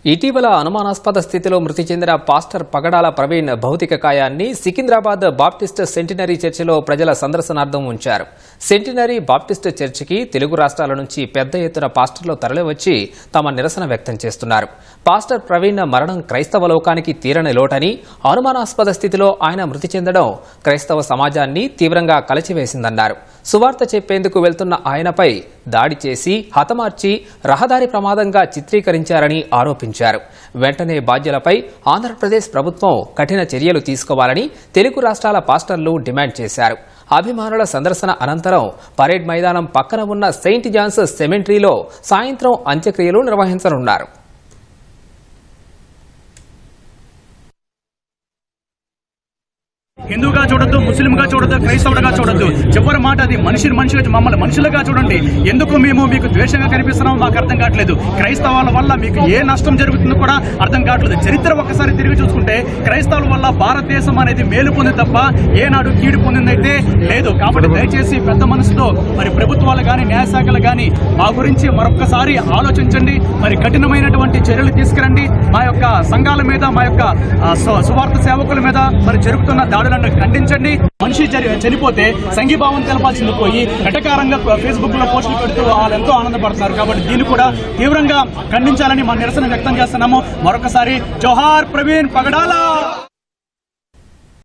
ఇటీవల అనుమానాస్పద స్థితిలో మృతి చెందిన పాస్టర్ పగడాల ప్రవీణ్ భౌతిక కాయాన్ని సికింద్రాబాద్ బాప్టిస్ట్ సెంటినరీ చర్చిలో ప్రజల సందర్శనార్థం ఉంచారు. సెంటినరీ బాప్టిస్ట్ చర్చికి తెలుగు రాష్ట్రాల నుంచి పెద్ద ఎత్తున పాస్టర్లు తరలివచ్చి తమ నిరసన వ్యక్తం చేస్తున్నారు. పాస్టర్ ప్రవీణ్ మరణం క్రైస్తవ లోకానికి తీరని లోటని, అనుమానాస్పద స్థితిలో ఆయన మృతి చెందడం క్రైస్తవ సమాజాన్ని తీవ్రంగా కలచివేసిందన్నారు. సువార్త చెప్పేందుకు వెళ్తున్న ఆయనపై దాడి చేసి హతమార్చి రహదారి ప్రమాదంగా చిత్రీకరించారని ఆరోపించారు. వెంటనే బాధ్యులపై ఆంధ్రప్రదేశ్ ప్రభుత్వం కఠిన చర్యలు తీసుకోవాలని తెలుగు రాష్ట్రాల పాస్టర్లు డిమాండ్ చేశారు. అభిమానుల సందర్శన అనంతరం పరేడ్ మైదానం పక్కన ఉన్న సెయింట్ జాన్స్ సెమెంటరీలో సాయంత్రం అంత్యక్రియలు నిర్వహించనున్నారు. హిందూగా చూడొద్దు, ముస్లింగా చూడొద్దు, క్రైస్తవుడిగా చూడొద్దు. చివరి మాట అది మమ్మల్ని మనుషులుగా చూడండి. ఎందుకు మేము మీకు ద్వేషంగా కనిపిస్తున్నామో మాకు అర్థం కావట్లేదు. క్రైస్తవాల వల్ల మీకు ఏ నష్టం జరుగుతుందో కూడా అర్థం కావట్లేదు. చరిత్ర ఒక్కసారి తిరిగి చూసుకుంటే క్రైస్తవుల వల్ల భారతదేశం అనేది మేలు పొంది తప్ప ఏనాడు కీడు పొందిందైతే లేదు. కాబట్టి దయచేసి పెద్ద మనసుతో మరి ప్రభుత్వాలు కానీ న్యాయశాఖలు కానీ మా గురించి మరొక్కసారి ఆలోచించండి. మరి కఠినమైనటువంటి చర్యలు తీసుకురండి. మా యొక్క సంఘాల మీద, మా యొక్క సువార్త సేవకుల మీద మరి జరుగుతున్న దాడులను ఖండించండి. మనిషి చనిపోతే సంఘీభావం తెలపాల్సింది పోయి వెటకారంగా ఫేస్బుక్ లో పోస్టులు పెడుతూ వాళ్ళు ఎంతో ఆనందపడుతున్నారు. కాబట్టి దీన్ని కూడా తీవ్రంగా ఖండించాలని మా నిరసన వ్యక్తం చేస్తున్నాము. మరొకసారి జోహార్ ప్రవీణ్ పగడాల.